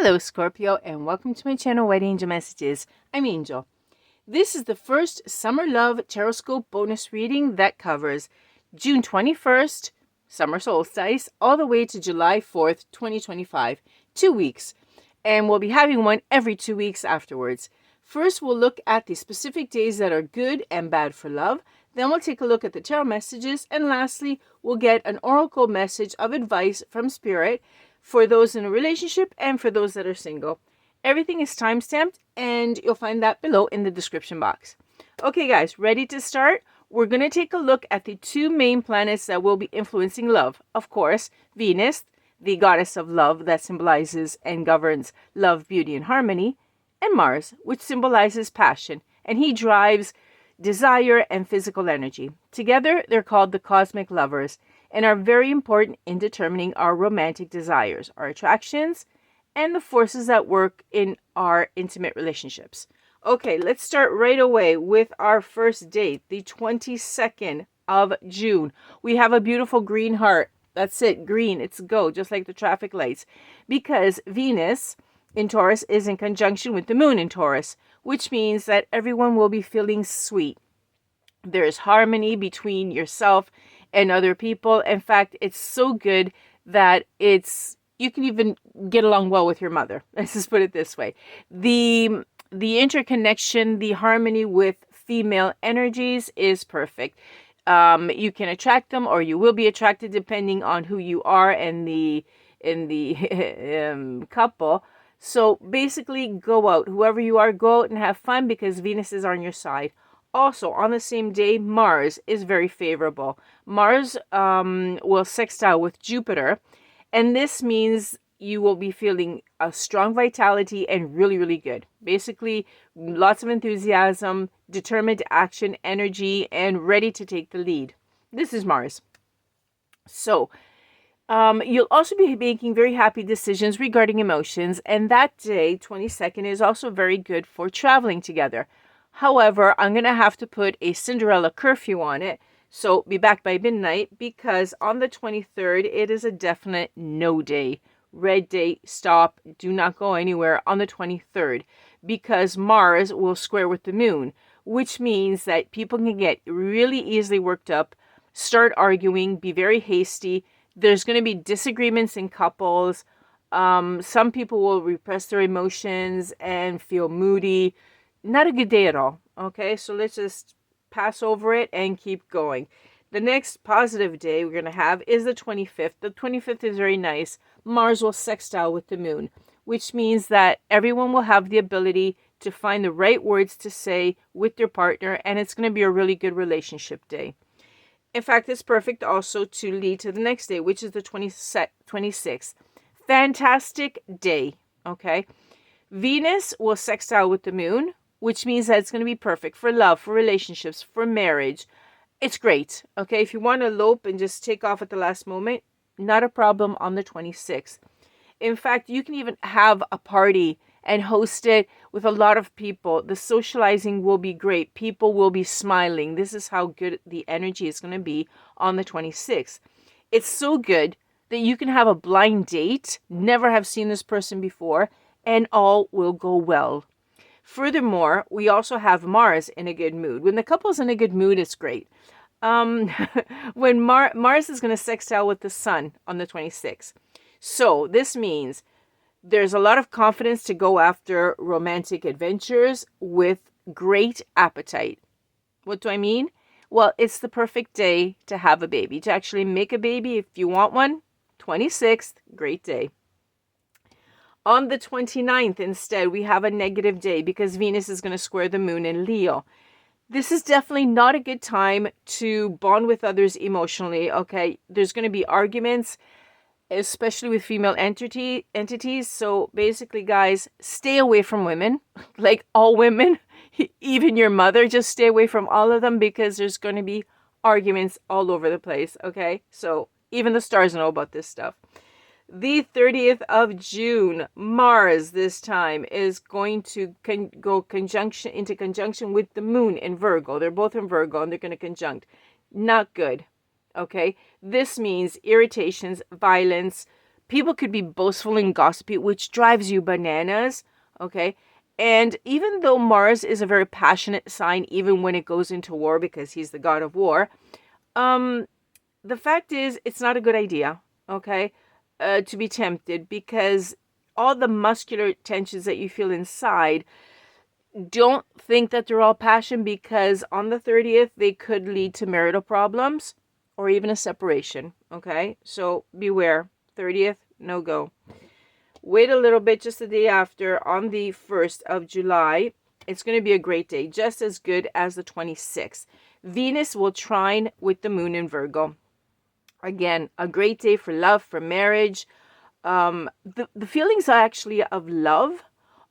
Hello Scorpio and welcome to my channel White Angel Messages. I'm Angel. This is the first Summer Love Tarotscope bonus reading that covers June 21st, summer solstice, all the way to July 4th, 2025. 2 weeks. And we'll be having one every 2 weeks afterwards. First, we'll look at the specific days that are good and bad for love. Then we'll take a look at the tarot messages. And lastly, we'll get an oracle message of advice from Spirit for those in a relationship and for those that are single. Everything is timestamped and you'll find that below in the description box. Okay guys, ready to start? We're going to take a look at the two main planets that will be influencing love. Of course, Venus, the goddess of love that symbolizes and governs love, beauty, and harmony, and Mars, which symbolizes passion, and he drives desire and physical energy. Together, they're called the cosmic lovers and are very important in determining our romantic desires, our attractions, and the forces that work in our intimate relationships. Okay, let's start right away with our first date, the 22nd of June. We have a beautiful green heart. That's it, green, it's go, just like the traffic lights. Because Venus in Taurus is in conjunction with the moon in Taurus, which means that everyone will be feeling sweet. There's harmony between yourself and other people. In fact, it's so good that you can even get along well with your mother. Let's just put it this way. The interconnection, the harmony with female energies is perfect. You can attract them or you will be attracted depending on who you are and the couple. So basically go out. Whoever you are, go out and have fun because Venus is on your side. Also, on the same day, Mars is very favorable. Mars will sextile with Jupiter, and this means you will be feeling a strong vitality and really, really good. Basically, lots of enthusiasm, determined action, energy, and ready to take the lead. This is Mars. So, you'll also be making very happy decisions regarding emotions, and that day, 22nd, is also very good for traveling together. However, I'm going to have to put a Cinderella curfew on it, so be back by midnight, because on the 23rd, it is a definite no day. Red day, stop, do not go anywhere on the 23rd, because Mars will square with the moon, which means that people can get really easily worked up, start arguing, be very hasty. There's going to be disagreements in couples. Some people will repress their emotions and feel moody. Not a good day at all. Okay, so let's just pass over it and keep going. The next positive day we're going to have is the 25th. The 25th is very nice. Mars will sextile with the moon, which means that everyone will have the ability to find the right words to say with their partner, and it's going to be a really good relationship day. In fact, it's perfect also to lead to the next day, which is the 26th. Fantastic day, okay? Venus will sextile with the moon, which means that it's going to be perfect for love, for relationships, for marriage. It's great, okay? If you want to elope and just take off at the last moment, not a problem on the 26th. In fact, you can even have a party and host it with a lot of people. The socializing will be great. People will be smiling. This is how good the energy is going to be on the 26th. It's so good that you can have a blind date, never have seen this person before, and all will go well. Furthermore, we also have Mars in a good mood. When the couple's in a good mood, it's great. When Mars is going to sextile with the Sun on the 26th. So this means there's a lot of confidence to go after romantic adventures with great appetite. What do I mean? Well, it's the perfect day to have a baby, to actually make a baby if you want one. 26th, great day. On the 29th, instead, we have a negative day because Venus is going to square the moon in Leo. This is definitely not a good time to bond with others emotionally, okay? There's going to be arguments, especially with female entities. So basically, guys, stay away from women, like all women, even your mother. Just stay away from all of them because there's going to be arguments all over the place, okay? So even the stars know about this stuff. The 30th of June, Mars this time is going to go into conjunction with the moon in Virgo. They're both in Virgo and they're going to conjunct. Not good. Okay? This means irritations, violence, People could be boastful and gossipy, which drives you bananas, okay? And even though Mars is a very passionate sign, even when it goes into war, because he's the god of war, the fact is, it's not a good idea, okay, to be tempted, because all the muscular tensions that you feel inside, don't think that they're all passion, because on the 30th, they could lead to marital problems or even a separation, okay? So beware. 30th, no go. Wait a little bit, just the day after, on the 1st of July. It's going to be a great day, just as good as the 26th. Venus will trine with the moon in Virgo. Again, a great day for love, for marriage. The feelings actually of love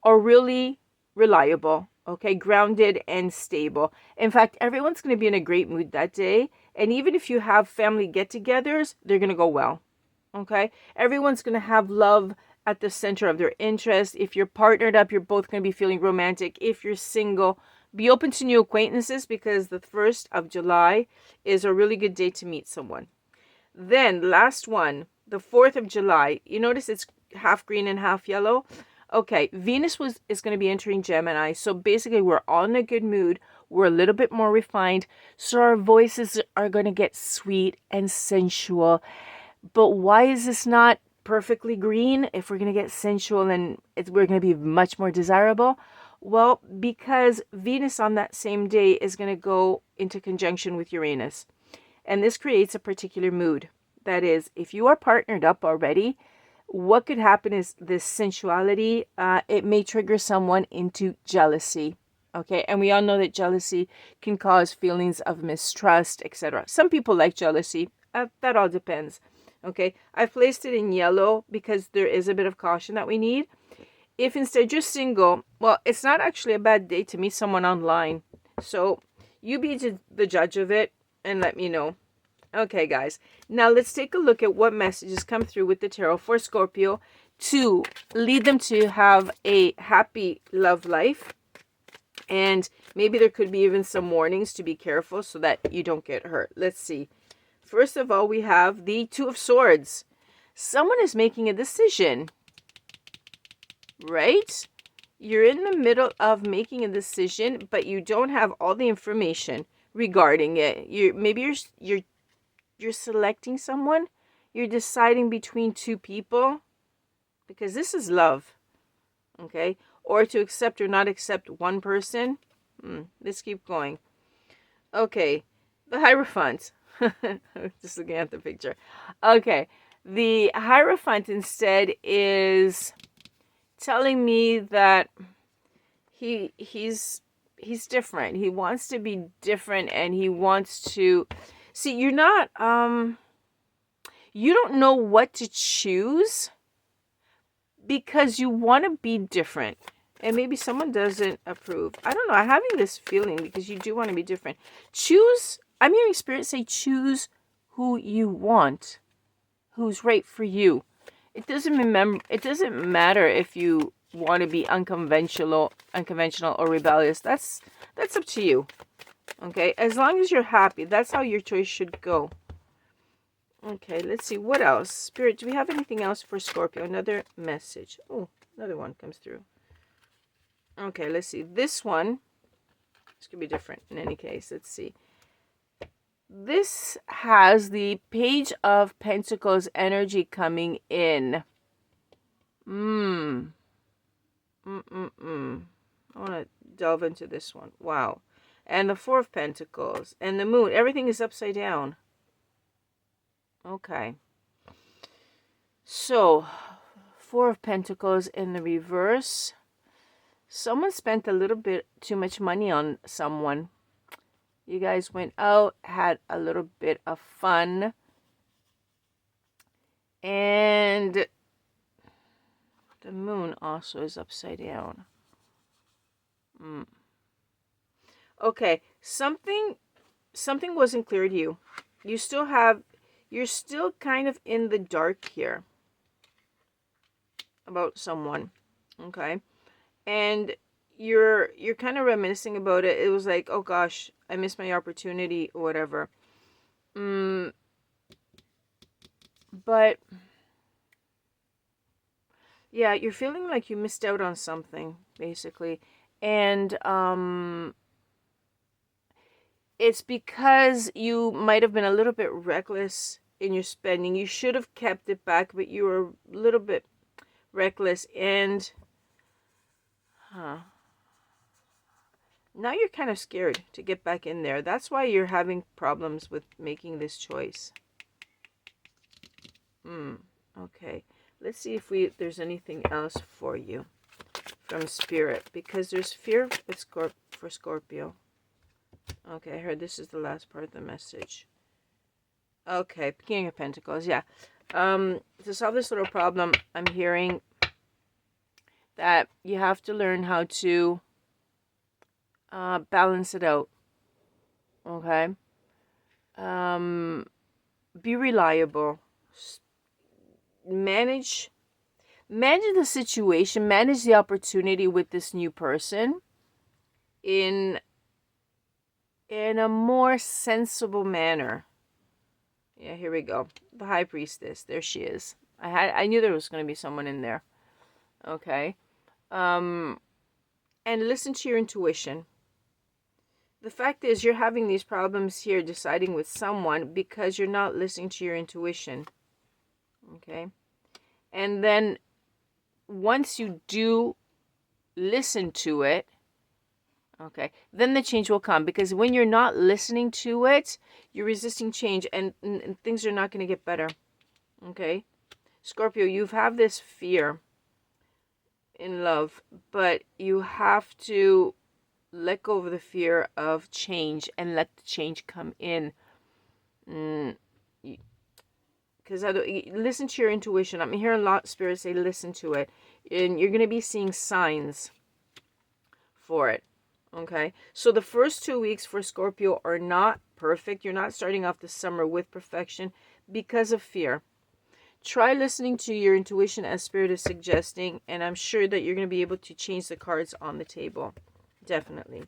are really reliable, okay, grounded and stable. In fact, everyone's going to be in a great mood that day. And even if you have family get-togethers, they're going to go well, okay? Everyone's going to have love at the center of their interest. If you're partnered up, you're both going to be feeling romantic. If you're single, be open to new acquaintances, because the 1st of July is a really good day to meet someone. Then, last one, the 4th of July. You notice it's half green and half yellow? Okay, Venus is going to be entering Gemini. So basically, we're all in a good mood. We're a little bit more refined. So our voices are going to get sweet and sensual. But why is this not perfectly green if we're going to get sensual and we're going to be much more desirable? Well, because Venus on that same day is going to go into conjunction with Uranus. And this creates a particular mood. That is, if you are partnered up already, what could happen is this sensuality, it may trigger someone into jealousy. Okay, and we all know that jealousy can cause feelings of mistrust, etc. Some people like jealousy. That all depends. Okay, I've placed it in yellow because there is a bit of caution that we need. If instead you're single, well, it's not actually a bad day to meet someone online. So you be the judge of it and let me know. Okay, guys. Now let's take a look at what messages come through with the tarot for Scorpio to lead them to have a happy love life. And maybe there could be even some warnings to be careful so that you don't get hurt. Let's see. First of all, we have the Two of Swords. Someone is making a decision, right? You're in the middle of making a decision, but you don't have all the information regarding it. Maybe you're selecting someone. You're deciding between two people, because this is love, okay? Or to accept or not accept one person. Let's keep going. Okay, the Hierophant. Just looking at the picture. Okay, the Hierophant instead is telling me that he's different. He wants to be different, and he wants to see. You're not you don't know what to choose because you want to be different. And maybe someone doesn't approve. I don't know. I'm having this feeling because you do want to be different. Choose. I'm hearing Spirit say choose who you want, who's right for you. It doesn't matter if you want to be unconventional or rebellious. That's up to you. Okay? As long as you're happy, that's how your choice should go. Okay, let's see. What else? Spirit, do we have anything else for Scorpio? Another message. Oh, another one comes through. Okay, let's see. This one, this could be different in any case. Let's see. This has the Page of Pentacles energy coming in. I want to delve into this one. Wow. And the Four of Pentacles and the Moon. Everything is upside down. Okay. So, Four of Pentacles in the reverse. Someone spent a little bit too much money on someone. You guys went out, had a little bit of fun. And the Moon also is upside down. Okay, something wasn't clear to you. You're still kind of in the dark here about someone. Okay? And you're kind of reminiscing about it. It was like, oh gosh, I missed my opportunity or whatever. But Yeah, you're feeling like you missed out on something, basically. And it's because you might have been a little bit reckless in your spending. You should have kept it back, but you were a little bit reckless. And now you're kind of scared to get back in there. That's why you're having problems with making this choice. Okay. Let's see if there's anything else for you from Spirit, because there's fear with for Scorpio. Okay, I heard this is the last part of the message. Okay, King of Pentacles, yeah. To solve this little problem, I'm hearing that you have to learn how to balance it out. Okay? Be reliable. Manage the situation, manage the opportunity with this new person in a more sensible manner. Yeah, here we go. The High Priestess. There she is. I knew there was going to be someone in there. Okay. And listen to your intuition. The fact is, you're having these problems here deciding with someone because you're not listening to your intuition. Okay. And then once you do listen to it, okay, then the change will come, because when you're not listening to it, you're resisting change, and things are not going to get better. Okay, Scorpio, you have this fear in love, but you have to let go of the fear of change and let the change come in. Because listen to your intuition. I'm hearing a lot of Spirit say listen to it, and you're going to be seeing signs for it. Okay, so the first 2 weeks for Scorpio are not perfect. You're not starting off the summer with perfection because of fear. Try listening to your intuition as Spirit is suggesting, and I'm sure that you're going to be able to change the cards on the table. Definitely.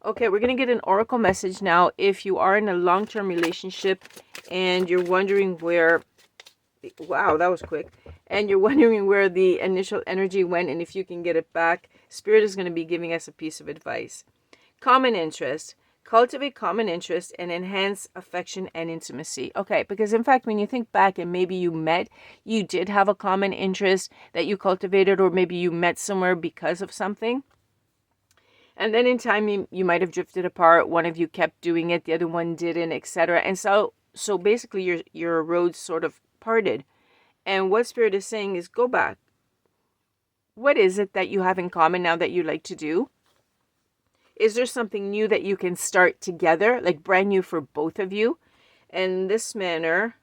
Okay, we're going to get an oracle message now. If you are in a long-term relationship and you're wondering where... Wow, that was quick. And you're wondering where the initial energy went and if you can get it back, Spirit is going to be giving us a piece of advice. Common interest. Cultivate common interest and enhance affection and intimacy. Okay, because in fact, when you think back and maybe you did have a common interest that you cultivated, or maybe you met somewhere because of something. And then in time, you might have drifted apart. One of you kept doing it, the other one didn't, etc. And so basically your roads sort of parted. And what Spirit is saying is go back. What is it that you have in common now that you like to do? Is there something new that you can start together, like brand new for both of you? And in this manner,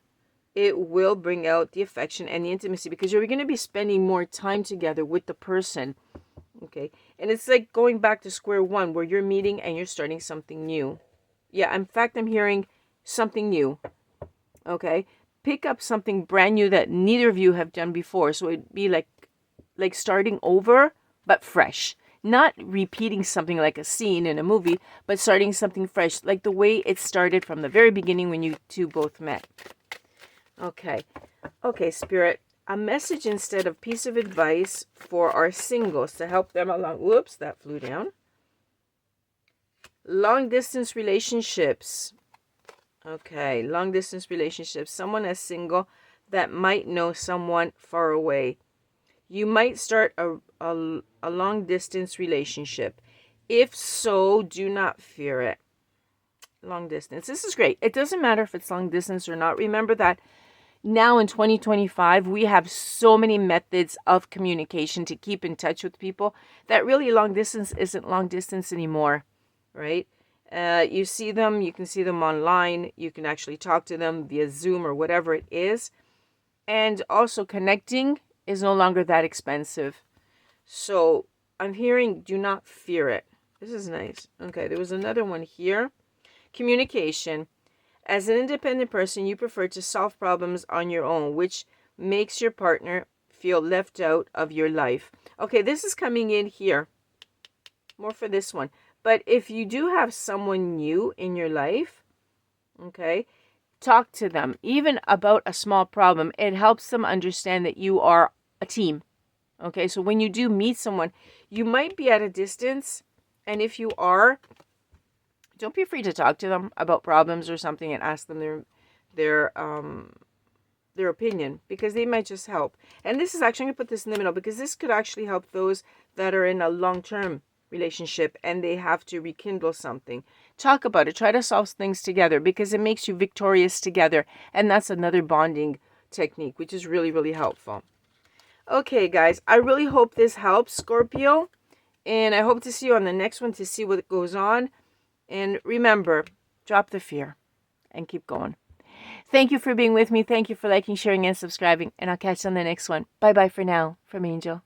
it will bring out the affection and the intimacy, because you're going to be spending more time together with the person. Okay, and it's like going back to square one, where you're meeting and you're starting something new. Yeah, in fact, I'm hearing something new. Okay, pick up something brand new that neither of you have done before. So it'd be like starting over, but fresh. Not repeating something like a scene in a movie, but starting something fresh, like the way it started from the very beginning when you two both met. Okay, Spirit. A message instead of piece of advice for our singles to help them along. Whoops, that flew down. Long distance relationships. Okay, long distance relationships. Someone as single that might know someone far away. You might start a long distance relationship. If so, do not fear it. Long distance. This is great. It doesn't matter if it's long distance or not. Remember that now in 2025, we have so many methods of communication to keep in touch with people that really long distance isn't long distance anymore, right? You see them, you can see them online. You can actually talk to them via Zoom or whatever it is. And also connecting is no longer that expensive. So I'm hearing do not fear it. This is nice. Okay, there was another one here. Communication. As an independent person, you prefer to solve problems on your own, which makes your partner feel left out of your life. Okay, this is coming in here. More for this one. But if you do have someone new in your life, okay, talk to them. Even about a small problem. It helps them understand that you are a team. Okay, so when you do meet someone, you might be at a distance, and if you are, don't be afraid to talk to them about problems or something and ask them their their opinion, because they might just help. And this is actually, I'm going to put this in the middle, because this could actually help those that are in a long-term relationship and they have to rekindle something. Talk about it. Try to solve things together, because it makes you victorious together. And that's another bonding technique, which is really, really helpful. Okay, guys, I really hope this helps, Scorpio. And I hope to see you on the next one to see what goes on. And remember, drop the fear and keep going. Thank you for being with me. Thank you for liking, sharing, and subscribing. And I'll catch you on the next one. Bye-bye for now from Angel.